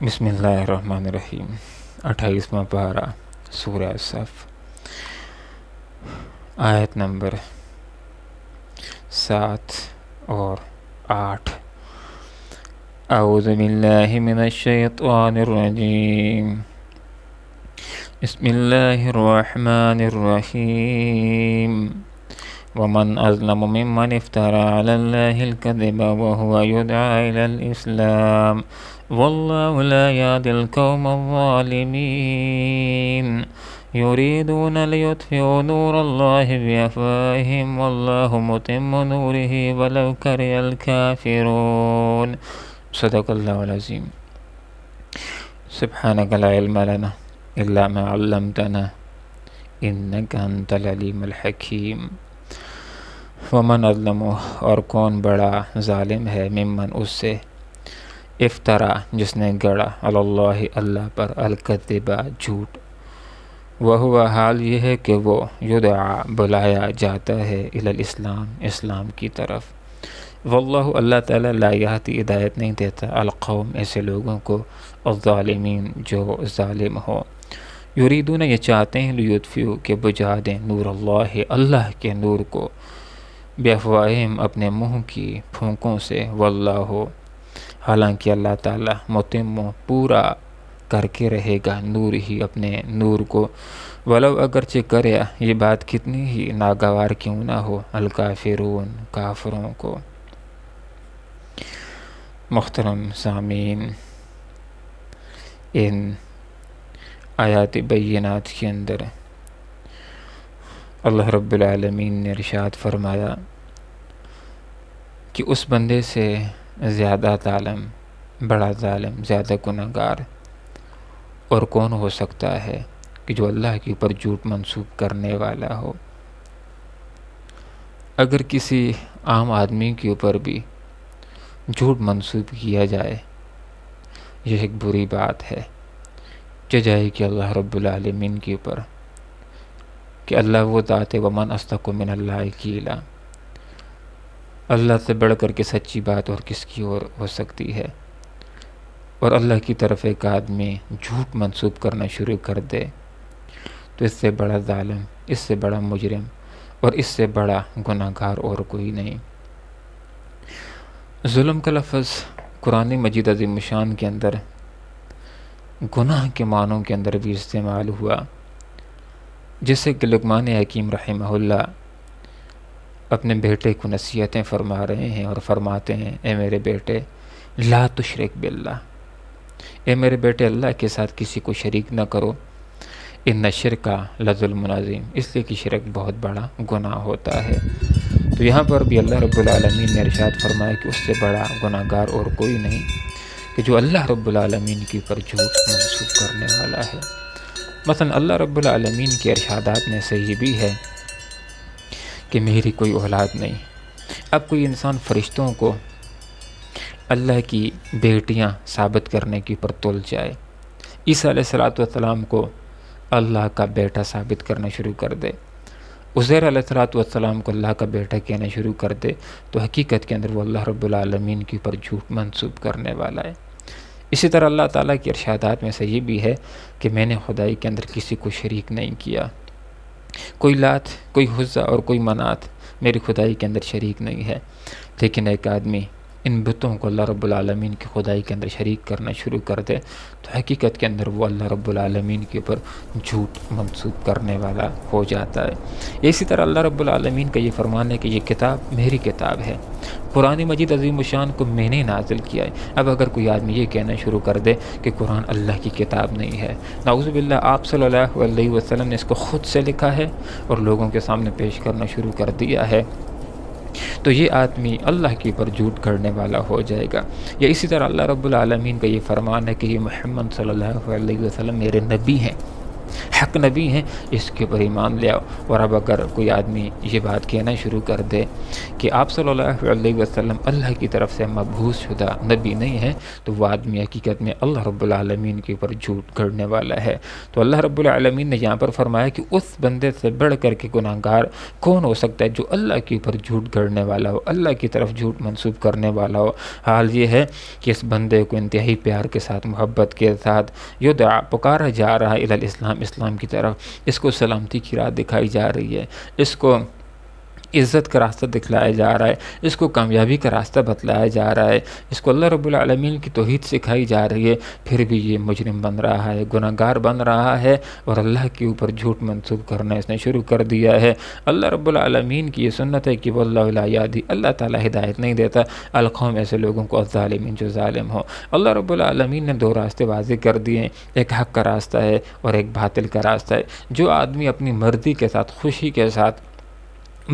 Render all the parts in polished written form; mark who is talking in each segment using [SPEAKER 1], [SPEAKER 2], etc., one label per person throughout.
[SPEAKER 1] بسم اللہ الرحمن الرحیم 28واں پارہ سورہ صف آیت نمبر 7 اور 8۔ اعوذ باللہ من الشیطان الرجیم، بسم اللہ الرحمن الرحیم۔ ومن اظلم ممن افترى على الله الكذب وهو يدعى الى الاسلام والله لا يهدي القوم الظالمين يريدون ليطفئوا نور الله بأفواههم والله متم نوره ولو كره الكافرون۔ صدق اللہ العظیم۔ سبحانك لا علم لنا الا ما علمتنا انك انت العلیم الحکیم۔ ومن اظلم، اور کون بڑا ظالم ہے، ممن اس سے، افترا جس نے گڑا، علی اللہ اللہ پر، الکذب جھوٹ، وہو حال یہ ہے کہ وہ یدعا بلایا جاتا ہے الی الاسلام اسلام کی طرف، واللہ اللہ تعالیٰ لا یہدی ہدایت نہیں دیتا القوم ایسے لوگوں کو، الظالمین جو ظالم ہو، یریدون یہ چاہتے ہیں لیطفئوا کہ بجھا دیں نور اللہ اللہ کے نور کو، بافواہہم اپنے منہ کی پھونکوں سے، واللہ حالانکہ اللہ تعالیٰ متم پورا کر کے رہے گا نور ہی اپنے نور کو، ولو اگرچہ کرے یہ بات کتنی ہی ناگوار کیوں نہ ہو، الکافرون کافروں کو۔ محترم سامعین، ان آیات بینات کے اندر اللہ رب العالمین نے ارشاد فرمایا کہ اس بندے سے زیادہ ظالم، بڑا ظالم، زیادہ گنہگار اور کون ہو سکتا ہے کہ جو اللہ کے اوپر جھوٹ منسوب کرنے والا ہو۔ اگر کسی عام آدمی کے اوپر بھی جھوٹ منسوب کیا جائے، یہ ایک بری بات ہے، جائے کہ اللہ رب العالمین کے اوپر، کہ اللہ وہ ذات ہے، ومن اصدق من اللہ قیلا، اللہ سے بڑھ کر کے سچی بات اور کس کی اور ہو سکتی ہے، اور اللہ کی طرف ایک آدمی جھوٹ منسوب کرنا شروع کر دے تو اس سے بڑا ظالم، اس سے بڑا مجرم اور اس سے بڑا گناہگار اور کوئی نہیں۔ ظلم کا لفظ قرآن مجید عظیم الشان کے اندر گناہ کے معنوں کے اندر بھی استعمال ہوا، جیسے کہ لقمان حکیم رحمہ اللہ اپنے بیٹے کو نصیحتیں فرما رہے ہیں اور فرماتے ہیں، اے میرے بیٹے لا تشرک باللہ، اے میرے بیٹے اللہ کے ساتھ کسی کو شریک نہ کرو، ان الشرک لظلم عظیم، اس لیے کہ شرک بہت بڑا گناہ ہوتا ہے۔ تو یہاں پر بھی اللہ رب العالمین نے ارشاد فرمایا کہ اس سے بڑا گناہگار اور کوئی نہیں کہ جو اللہ رب العالمین کے اوپر جھوٹ منسوب کرنے والا ہے۔ مثلا اللہ رب العالمین کے ارشادات میں سے یہ بھی ہے کہ میری کوئی اولاد نہیں۔ اب کوئی انسان فرشتوں کو اللہ کی بیٹیاں ثابت کرنے کے اوپر تل جائے، عیسیٰ علیہ السلام کو اللہ کا بیٹا ثابت کرنا شروع کر دے، عزیر علیہ السلام کو اللہ کا بیٹا کہنا شروع کر دے، تو حقیقت کے اندر وہ اللہ رب العالمین کے اوپر جھوٹ منسوب کرنے والا ہے۔ اسی طرح اللہ تعالیٰ کے ارشادات میں سے یہ بھی ہے کہ میں نے خدائی کے اندر کسی کو شریک نہیں کیا، کوئی لات، کوئی عزا اور کوئی منات میری خدائی کے اندر شریک نہیں ہے۔ لیکن ایک آدمی ان بتوں کو اللہ رب العالمین کی خدائی کے اندر شریک کرنا شروع کر دے تو حقیقت کے اندر وہ اللہ رب العالمین کے اوپر جھوٹ منسوب کرنے والا ہو جاتا ہے۔ اسی طرح اللہ رب العالمین کا یہ فرمان ہے کہ یہ کتاب میری کتاب ہے، قرآن مجید عظیم الشان کو میں نے نازل کیا ہے۔ اب اگر کوئی آدمی یہ کہنا شروع کر دے کہ قرآن اللہ کی کتاب نہیں ہے، نعوذ باللہ، آپ صلی اللہ علیہ وسلم نے اس کو خود سے لکھا ہے اور لوگوں کے سامنے پیش کرنا شروع کر دیا ہے، تو یہ آدمی اللہ کے اوپر جھوٹ کرنے والا ہو جائے گا۔ یا اسی طرح اللہ رب العالمین کا یہ فرمان ہے کہ یہ محمد صلی اللہ علیہ وسلم میرے نبی ہیں، حق نبی ہیں، اس کے اوپر ایمان لے آؤ۔ اور اب اگر کوئی آدمی یہ بات کہنا شروع کر دے کہ آپ صلی اللہ علیہ وسلم اللہ کی طرف سے مبعوث شدہ نبی نہیں ہیں، تو وہ آدمی حقیقت میں اللہ رب العالمین کے اوپر جھوٹ گھڑنے والا ہے۔ تو اللہ رب العالمین نے یہاں پر فرمایا کہ اس بندے سے بڑھ کر کے گناہ گار کون ہو سکتا ہے جو اللہ کے اوپر جھوٹ گھڑنے والا ہو، اللہ کی طرف جھوٹ منسوب کرنے والا ہو۔ حال یہ ہے کہ اس بندے کو انتہائی پیار کے ساتھ، محبت کے ساتھ یدعا پکارا جا رہا ہے الی الاسلام، اسلام کی طرف، اس کو سلامتی کی راہ دکھائی جا رہی ہے، اس کو عزت کا راستہ دکھلایا جا رہا ہے، اس کو کامیابی کا راستہ بتلایا جا رہا ہے، اس کو اللہ رب العالمین کی توحید سکھائی جا رہی ہے، پھر بھی یہ مجرم بن رہا ہے، گناہ گار بن رہا ہے، اور اللہ کے اوپر جھوٹ منسوب کرنا اس نے شروع کر دیا ہے۔ اللہ رب العالمین کی یہ سنت ہے کہ واللہ لا یہدی، اللہ تعالیٰ ہدایت نہیں دیتا القوم، ایسے لوگوں کو، الظالمین، جو ظالم ہو۔ اللہ رب العالمین نے دو راستے واضح کر دیے ہیں، ایک حق کا راستہ ہے اور ایک باطل کا راستہ ہے۔ جو آدمی اپنی مرضی کے ساتھ، خوشی کے ساتھ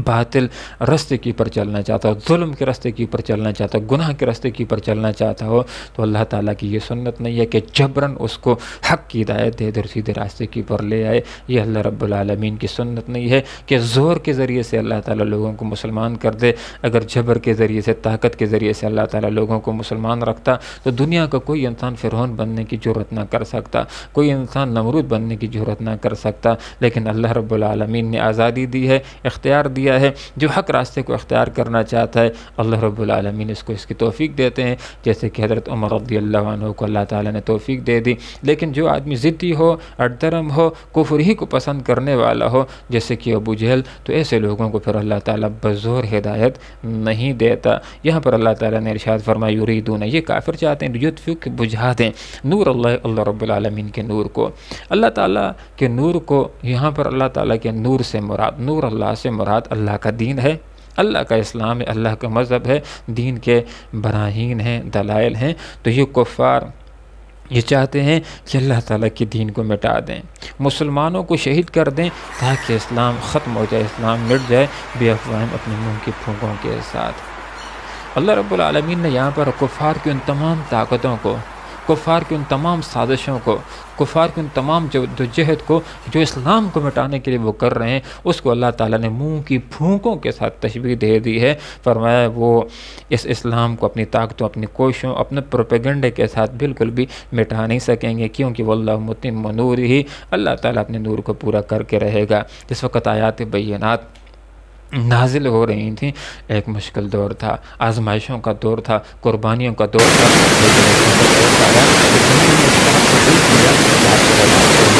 [SPEAKER 1] باطل راستے کی پر چلنا چاہتا ہو، ظلم کے راستے کی پر چلنا چاہتا ہو، گناہ کے راستے کی پر چلنا چاہتا ہو، تو اللہ تعالیٰ کی یہ سنت نہیں ہے کہ جبراً اس کو حق کی ہدایت دے دے اور سیدھے راستے کی پر لے آئے۔ یہ اللہ رب العالمین کی سنت نہیں ہے کہ زور کے ذریعے سے اللہ تعالیٰ لوگوں کو مسلمان کر دے۔ اگر جبر کے ذریعے سے، طاقت کے ذریعے سے اللہ تعالیٰ لوگوں کو مسلمان رکھتا تو دنیا کا کوئی انسان فرعون بننے کی جرات نہ کر سکتا، کوئی انسان نمرود بننے کی جرات نہ کر سکتا۔ لیکن اللہ رب العالمین نے آزادی دی ہے، اختیار دیا ہے، جو حق راستے کو اختیار کرنا چاہتا ہے اللہ رب العالمین اس کو اس کی توفیق دیتے ہیں، جیسے کہ حضرت عمر رضی اللہ عنہ کو اللہ تعالیٰ نے توفیق دے دی۔ لیکن جو آدمی ضدی ہو، اڈدرم ہو، کفر ہی کو پسند کرنے والا ہو، جیسے کہ ابو جہل، تو ایسے لوگوں کو پھر اللہ تعالیٰ بزور ہدایت نہیں دیتا۔ یہاں پر اللہ تعالیٰ نے ارشاد فرمایا یریدون، یہ کافر چاہتے ہیں یطفئوا، کہ بجھا دیں نور اللہ رب العالمین کے نور کو۔ اللہ تعالیٰ کے نور کو، یہاں پر اللہ تعالیٰ کے نور سے مراد، نور اللہ سے مراد اللہ کا دین ہے، اللہ کا اسلام ہے، اللہ کا مذہب ہے، دین کے براہین ہیں، دلائل ہیں۔ تو یہ کفار یہ چاہتے ہیں کہ اللہ تعالیٰ کے دین کو مٹا دیں، مسلمانوں کو شہید کر دیں، تاکہ اسلام ختم ہو جائے، اسلام مٹ جائے، بے افواہم، اپنے منہ کی پھونکوں کے ساتھ۔ اللہ رب العالمین نے یہاں پر کفار کی ان تمام طاقتوں کو، کفار کی ان تمام سازشوں کو، کفار کی ان تمام جدوجہد کو جو اسلام کو مٹانے کے لیے وہ کر رہے ہیں، اس کو اللہ تعالیٰ نے منہ کی پھونکوں کے ساتھ تشبیہ دے دی ہے۔ فرمایا وہ اس اسلام کو اپنی طاقتوں، اپنی کوششوں، اپنے پروپیگنڈے کے ساتھ بالکل بھی مٹا نہیں سکیں گے، کیونکہ واللہ متم نورہ، اللہ تعالیٰ اپنے نور کو پورا کر کے رہے گا۔ اس وقت آیات بینات نازل ہو رہی تھیں، ایک مشکل دور تھا، آزمائشوں کا دور تھا، قربانیوں کا دور تھا،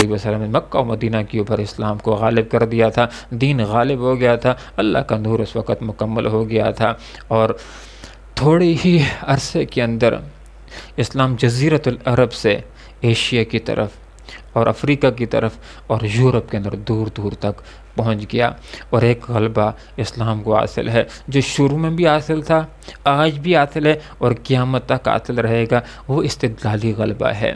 [SPEAKER 1] لیکن مکہ و مدینہ کے اوپر اسلام کو غالب کر دیا تھا، دین غالب ہو گیا تھا، اللہ کا نور اس وقت مکمل ہو گیا تھا، اور تھوڑی ہی عرصے کے اندر اسلام جزیرۃ العرب سے ایشیا کی طرف اور افریقہ کی طرف اور یورپ کے اندر دور دور تک پہنچ گیا، اور ایک غلبہ اسلام کو حاصل ہے جو شروع میں بھی حاصل تھا، آج بھی حاصل ہے اور قیامت تک حاصل رہے گا۔ وہ استدلالی غلبہ ہے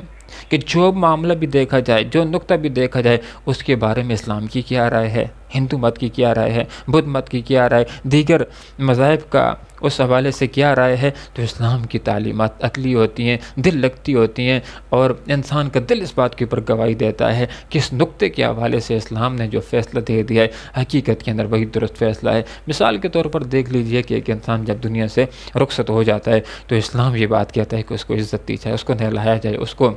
[SPEAKER 1] کہ جو معاملہ بھی دیکھا جائے، جو نقطہ بھی دیکھا جائے، اس کے بارے میں اسلام کی کیا رائے ہے، ہندو مت کی کیا رائے ہے، بدھ مت کی کیا رائے، دیگر مذاہب کا اس حوالے سے کیا رائے ہے، تو اسلام کی تعلیمات عقلی ہوتی ہیں، دل لگتی ہوتی ہیں، اور انسان کا دل اس بات کے اوپر گواہی دیتا ہے کہ اس نقطے کے حوالے سے اسلام نے جو فیصلہ دے دیا ہے حقیقت کے اندر وہی درست فیصلہ ہے۔ مثال کے طور پر دیکھ لیجئے کہ ایک انسان جب دنیا سے رخصت ہو جاتا ہے تو اسلام یہ بات کہتا ہے کہ اس کو عزت دی جائے، اس کو نہلایا جائے، اس کو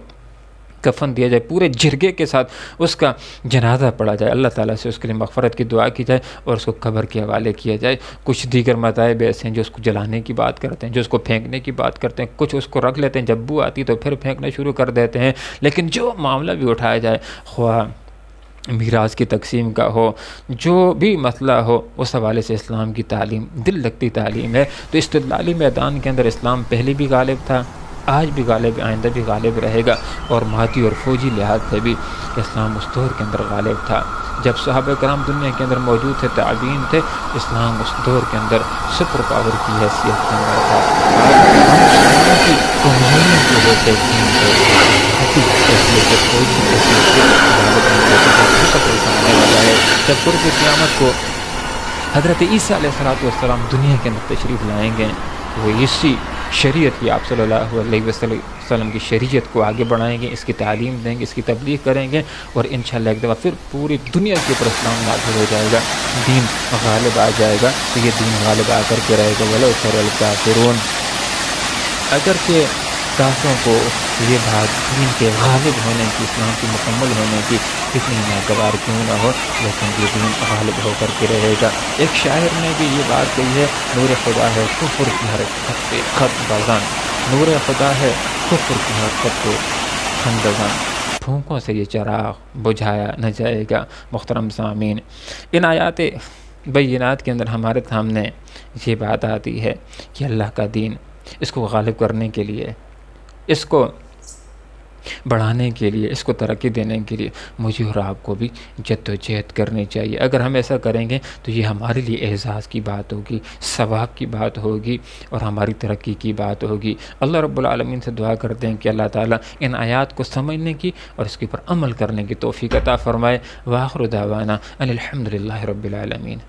[SPEAKER 1] کفن دیا جائے، پورے جرگے کے ساتھ اس کا جنازہ پڑھا جائے، اللہ تعالیٰ سے اس کے لیے مغفرت کی دعا کی جائے اور اس کو قبر کے حوالے کیا جائے۔ کچھ دیگر مذاہب ایسے ہیں جو اس کو جلانے کی بات کرتے ہیں، جو اس کو پھینکنے کی بات کرتے ہیں، کچھ اس کو رکھ لیتے ہیں، جب بو آتی تو پھر پھینکنا شروع کر دیتے ہیں۔ لیکن جو معاملہ بھی اٹھایا جائے، خواہ میراث کی تقسیم کا ہو، جو بھی مسئلہ ہو، اس حوالے سے اسلام کی تعلیم دل لگتی تعلیم ہے۔ تو استدلالی میدان کے اندر اسلام پہلے بھی غالب تھا، آج بھی غالب، آئندہ بھی غالب رہے گا، اور مادی اور فوجی لحاظ سے بھی اسلام اس دور کے اندر غالب تھا۔ جب صحابہ کرام دنیا کے اندر موجود تھے، تعبین تھے، اسلام اس دور کے اندر سپر پاور کی حیثیت کے اندر تھا۔ آج کی کمزوریوں کی وجہ سے جب قرب قیامت کو حضرت عیسیٰ علیہ السلام دنیا کے اندر تشریف لائیں گے، وہ اسی شریعت کی، آپ صلی اللہ علیہ وسلم کی شریعت کو آگے بڑھائیں گے، اس کی تعلیم دیں گے، اس کی تبلیغ کریں گے، اور انشاءاللہ ایک دفعہ پھر پوری دنیا کے اوپر اسلام نافذ ہو جائے گا، دین غالب آ جائے گا، تو یہ دین غالب آ کر کے رہے گا وَلَوْ شَرَّ الْكَافِرُونَ۔ اگرچہ کافروں کو یہ بات دین کے غالب ہونے کی، اسلام کی مکمل ہونے کی کتنی ناگوار کیوں نہ ہو، لیکن یہ دین غالب ہو کر کے رہے گا۔ ایک شاعر نے بھی یہ بات کہی ہے، نور خدا ہے کفر کی ہر خط پہ خط بازاں، نور خدا ہے کفر کی ہر خط پہ خندزاں، پھونکوں سے یہ چراغ بجھایا نہ جائے گا۔ محترم سامعین، ان آیات بینات کے اندر ہمارے سامنے یہ بات آتی ہے کہ اللہ کا دین، اس کو غالب کرنے کے لیے، اس کو بڑھانے کے لیے، اس کو ترقی دینے کے لیے مجھے اور آپ کو بھی جد و جہد کرنی چاہیے۔ اگر ہم ایسا کریں گے تو یہ ہمارے لیے اعزاز کی بات ہوگی، ثواب کی بات ہوگی، اور ہماری ترقی کی بات ہوگی۔ اللہ رب العالمین سے دعا کرتے ہیں کہ اللہ تعالیٰ ان آیات کو سمجھنے کی اور اس کے اوپر عمل کرنے کی توفیق عطا فرمائے۔ وآخر دعوانا ان الحمد للہ رب العالمین۔